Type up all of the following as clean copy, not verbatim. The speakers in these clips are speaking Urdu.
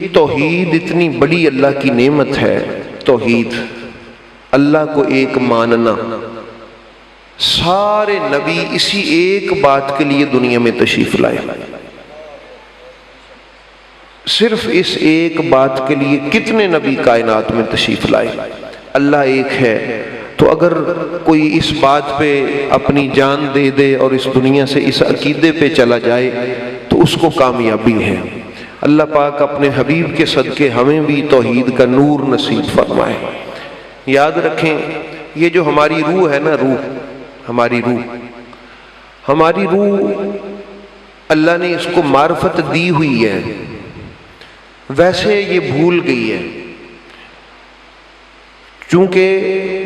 توحید اتنی بڑی اللہ کی نعمت ہے۔ توحید، اللہ کو ایک ماننا۔ سارے نبی اسی ایک بات کے لیے دنیا میں تشریف لائے، صرف اس ایک بات کے لیے کتنے نبی کائنات میں تشریف لائے؟ اللہ ایک ہے، تو اگر کوئی اس بات پہ اپنی جان دے دے اور اس دنیا سے اس عقیدے پہ چلا جائے تو اس کو کامیابی ہے۔ اللہ پاک اپنے حبیب کے صدقے ہمیں بھی توحید کا نور نصیب فرمائے۔ یاد رکھیں، یہ جو ہماری روح ہے نا، ہماری روح اللہ نے اس کو معرفت دی ہوئی ہے، ویسے یہ بھول گئی ہے۔ چونکہ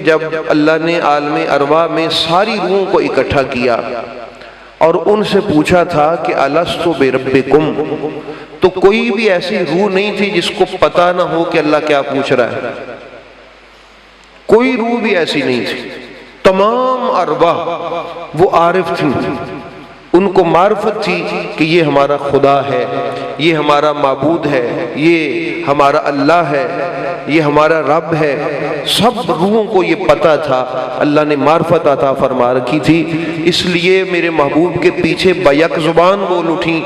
جب اللہ نے عالم ارواح میں ساری روحوں کو اکٹھا کیا اور ان سے پوچھا تھا کہ الستو بربکم، تو کوئی بھی ایسی روح نہیں تھی جس کو پتہ نہ ہو کہ اللہ کیا پوچھ رہا ہے۔ کوئی روح بھی ایسی نہیں تھی، تمام ارواح وہ عارف تھیں، ان کو معرفت تھی کہ یہ ہمارا خدا ہے، یہ ہمارا معبود ہے، یہ ہمارا اللہ ہے، یہ ہمارا رب ہے۔ سب روحوں کو یہ پتہ تھا، اللہ نے معرفت عطا فرما رکھی تھی۔ اس لیے میرے محبوب کے پیچھے بیک زبان بول اٹھیں،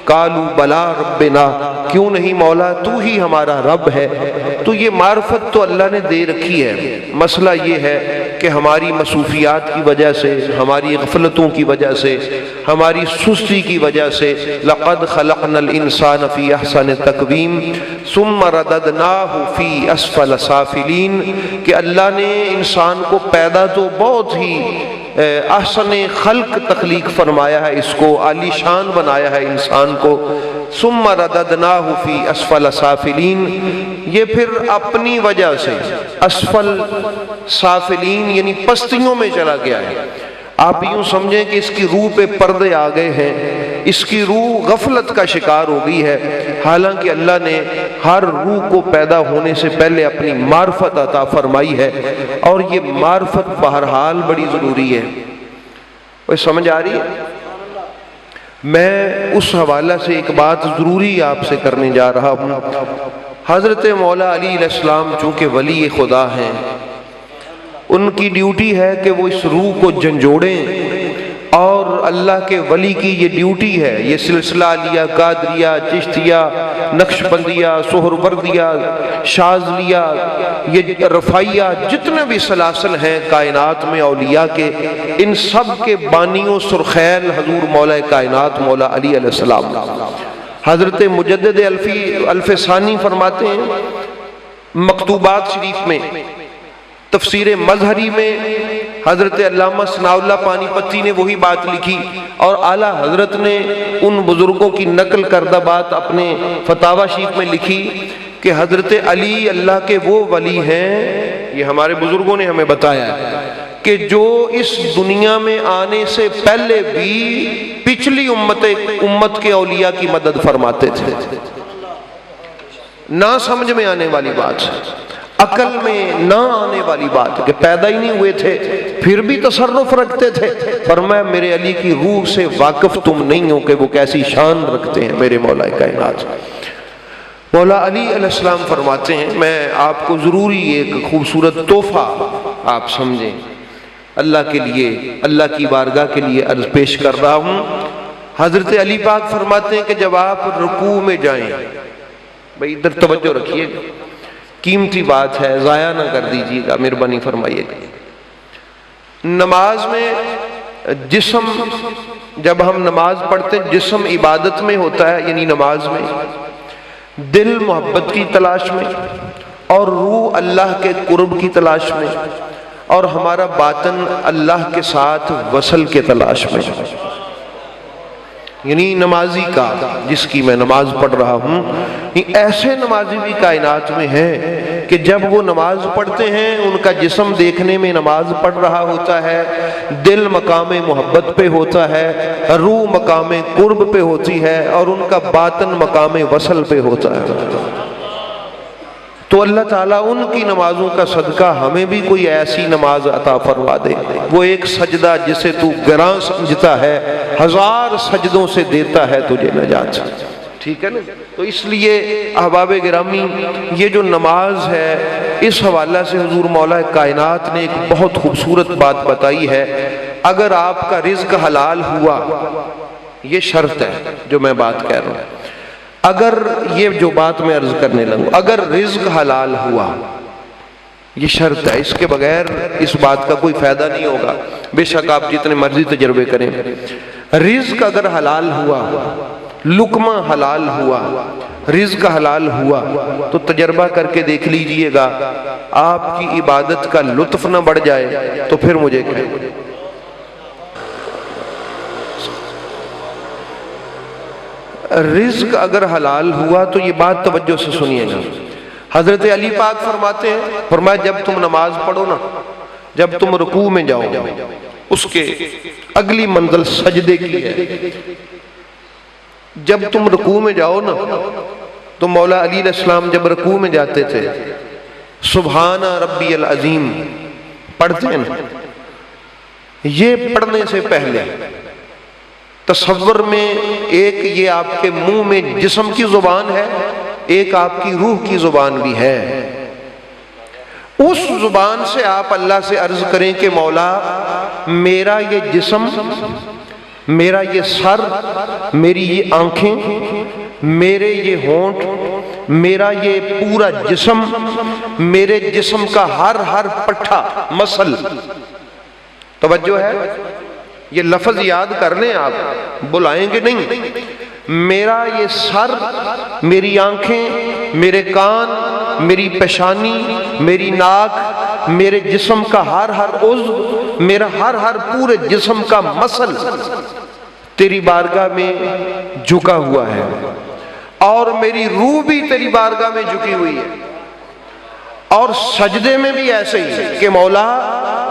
قالوا بلا ربنا، کیوں نہیں مولا تو ہی ہمارا رب ہے۔ تو یہ معرفت تو اللہ نے دے رکھی ہے، مسئلہ یہ ہے کہ ہماری مصروفیات کی وجہ سے، ہماری غفلتوں کی وجہ سے، ہماری سستی کی وجہ سے، لقد خلقنا الانسان فی احسن تقویم ثم رددناہ فی اسفل سافلین، کہ اللہ نے انسان کو پیدا تو بہت ہی احسن خلق تخلیق فرمایا ہے، اس کو عالی شان بنایا ہے انسان کو، ثم رددناہ فی اسفل سافلین، یہ پھر اپنی وجہ سے اسفل سافلین یعنی پستیوں میں چلا گیا ہے۔ آپ یوں سمجھیں کہ اس کی روح پہ پردے آ گئے ہیں، اس کی روح غفلت کا شکار ہو گئی ہے، حالانکہ اللہ نے ہر روح کو پیدا ہونے سے پہلے اپنی معرفت عطا فرمائی ہے، اور یہ معرفت بہرحال بڑی ضروری ہے۔ وہ سمجھ آ رہی ہے؟ میں اس حوالہ سے ایک بات ضروری آپ سے کرنے جا رہا ہوں۔ حضرت مولا علی علیہ السلام چونکہ ولی خدا ہیں، ان کی ڈیوٹی ہے کہ وہ اس روح کو جھنجھوڑیں، اور اللہ کے ولی کی یہ ڈیوٹی ہے، یہ سلسلہ علیہ، قادریہ، چشتیہ، نقشبندیہ، سہروردیہ، شاذلیہ، یہ رفعیہ، جتنے بھی سلاسل ہیں کائنات میں اولیاء کے، ان سب کے بانیوں سرخیل حضور مولا کائنات مولا علی علیہ السلام۔ حضرت مجدد الف ثانی فرماتے ہیں مکتوبات شریف میں، تفسیر مظہری میں حضرت علامہ ثناء اللہ پانی پتی نے وہی بات لکھی، اور اعلیٰ حضرت نے ان بزرگوں کی نقل کردہ بات اپنے فتاوی شریف میں لکھی کہ حضرت علی اللہ کے وہ ولی ہیں، یہ ہمارے بزرگوں نے ہمیں بتایا ہے، کہ جو اس دنیا میں آنے سے پہلے بھی پچھلی امت کے اولیاء کی مدد فرماتے تھے۔ نہ سمجھ میں آنے والی بات، عقل میں نہ آنے والی بات، کہ پیدا ہی نہیں ہوئے تھے پھر بھی تصرف رکھتے تھے۔ فرمایا میرے علی کی روح سے واقف تم نہیں ہو کہ وہ کیسی شان رکھتے ہیں میرے مولا کائنات۔ مولا علی علیہ السلام فرماتے ہیں، میں آپ کو ضروری ایک خوبصورت تحفہ آپ سمجھیں، اللہ کے لیے، اللہ کی بارگاہ کے لیے عرض پیش کر رہا ہوں۔ حضرت علی پاک فرماتے ہیں کہ جب آپ رکوع میں جائیں، بھئی ادھر توجہ رکھیے، قیمتی بات ہے، ضائع نہ کر دیجیے گا، مہربانی فرمائیے گا۔ نماز میں جسم، جب ہم نماز پڑھتے ہیں جسم عبادت میں ہوتا ہے، یعنی نماز میں، دل محبت کی تلاش میں، اور روح اللہ کے قرب کی تلاش میں، اور ہمارا باطن اللہ کے ساتھ وصل کے تلاش میں۔ یعنی نمازی کا، جس کی میں نماز پڑھ رہا ہوں، ایسے نمازی بھی کائنات میں ہیں کہ جب وہ نماز پڑھتے ہیں ان کا جسم دیکھنے میں نماز پڑھ رہا ہوتا ہے، دل مقام محبت پہ ہوتا ہے، روح مقام قرب پہ ہوتی ہے، اور ان کا باطن مقام وصل پہ ہوتا ہے۔ تو اللہ تعالیٰ ان کی نمازوں کا صدقہ ہمیں بھی کوئی ایسی نماز عطا فرما دے، وہ ایک سجدہ جسے تو گراں سمجھتا ہے، 1000 سجدوں سے دیتا ہے تجھے نجات۔ ٹھیک ہے نا؟ تو اس لیے احباب گرامی یہ جو نماز ہے اس حوالہ سے حضور مولا کائنات نے ایک بہت خوبصورت بات بتائی ہے. اگر آپ کا رزق حلال ہوا، یہ شرط ہے جو میں بات کہہ رہا ہوں، اگر یہ جو بات میں عرض کرنے لگوں، اگر رزق حلال ہوا، یہ شرط ہے، اس کے بغیر اس بات کا کوئی فائدہ نہیں ہوگا، بے شک آپ جتنے مرضی تجربے کریں. رزق اگر حلال ہوا، لقمہ حلال ہوا، رزق حلال ہوا، تو تجربہ کر کے دیکھ لیجئے گا، آپ کی عبادت کا لطف نہ بڑھ جائے تو پھر مجھے کہیں. رزق اگر حلال ہوا تو یہ بات توجہ سے سنیے گا. حضرت علی پاک فرماتے ہیں، فرمایا جب تم نماز پڑھو نا، جب تم رکوع میں جاؤ، اس کے اگلی منزل سجدے کی ہے. جب تم رکوع میں جاؤ نا تو مولا علی علیہ السلام جب رکوع میں جاتے تھے سبحان ربی العظیم پڑھتے ہیں نا، یہ پڑھنے سے پہلے تصور میں ایک یہ آپ کے منہ میں جسم کی زبان ہے، ایک آپ کی روح کی زبان بھی ہے. اس زبان سے آپ اللہ سے عرض کریں کہ مولا میرا یہ جسم، میرا یہ سر، میری یہ آنکھیں، میرے یہ ہونٹ، میرا یہ پورا جسم، میرے جسم کا ہر پٹھا مسل، توجہ ہے، یہ لفظ یاد کر لیں، آپ بلائیں گے نہیں. میرا یہ سر، میری آنکھیں، میرے کان، میری پیشانی، میری ناک، میرے جسم کا ہر عضو، میرا ہر پورے جسم کا مسل تیری بارگاہ میں جھکا ہوا ہے، اور میری روح بھی تیری بارگاہ میں جھکی ہوئی ہے. اور سجدے میں بھی ایسے ہی ہے کہ مولا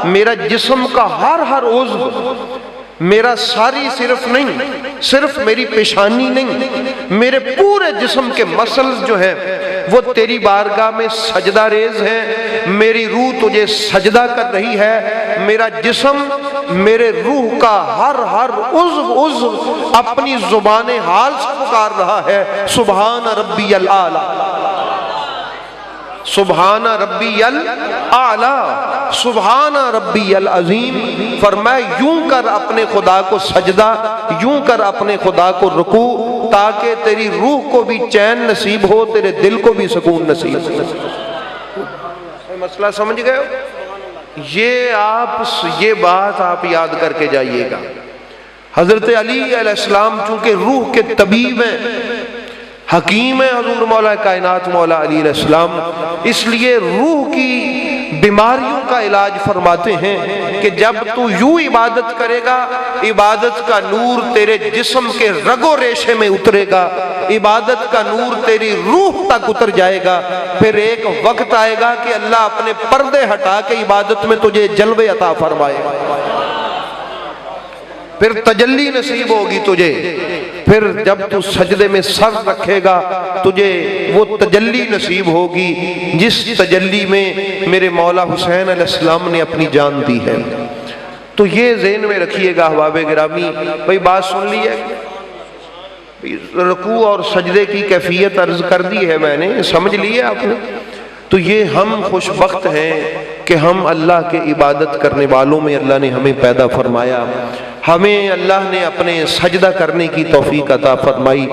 میرا جسم کا ہر عضو، میرا ساری صرف نہیں، صرف میری پیشانی نہیں، میرے پورے جسم کے مسلز جو ہیں وہ تیری بارگاہ میں سجدہ ریز ہیں. میری روح تجھے سجدہ کر رہی ہے، میرا جسم، میرے روح کا ہر عضو اپنی زبان حال سے پکار رہا ہے سبحان ربی الاعلی، سبحان ربی الاعلی، سبحان ربی العظیم. فرمایا یوں کر اپنے خدا کو سجدہ، یوں کر اپنے خدا کو رکوع، تاکہ تیری روح کو بھی چین نصیب ہو، تیرے دل کو بھی سکون نصیب ہو. مسئلہ سمجھ گئے ہو؟ یہ بات آپ یاد کر کے جائیے گا. حضرت علی علیہ السلام چونکہ روح کے طبیب ہیں، حکیم ہے حضور مولا کائنات مولا علی علیہ السلام، اس لیے روح کی بیماریوں کا علاج فرماتے ہیں کہ جب تو یوں عبادت کرے گا، عبادت کا نور تیرے جسم کے رگ و ریشے میں اترے گا، عبادت کا نور تیری روح تک اتر جائے گا. پھر ایک وقت آئے گا کہ اللہ اپنے پردے ہٹا کے عبادت میں تجھے جلوے عطا فرمائے گا، پھر تجلی نصیب ہوگی تجھے. پھر جب تو سجدے میں سر رکھے گا تجھے وہ تجلی نصیب ہوگی جس تجلی میں میرے مولا حسین علیہ السلام نے اپنی جان دی ہے. تو یہ ذہن میں رکھیے گا احباب گرامی. بھئی بات سن لی ہے، رکوع اور سجدے کی کیفیت عرض کر دی ہے میں نے، سمجھ لیے آپ نے. تو یہ ہم خوش بخت ہیں کہ ہم اللہ کے عبادت کرنے والوں میں اللہ نے ہمیں پیدا فرمایا، ہمیں اللہ نے اپنے سجدہ کرنے کی توفیق عطا فرمائی.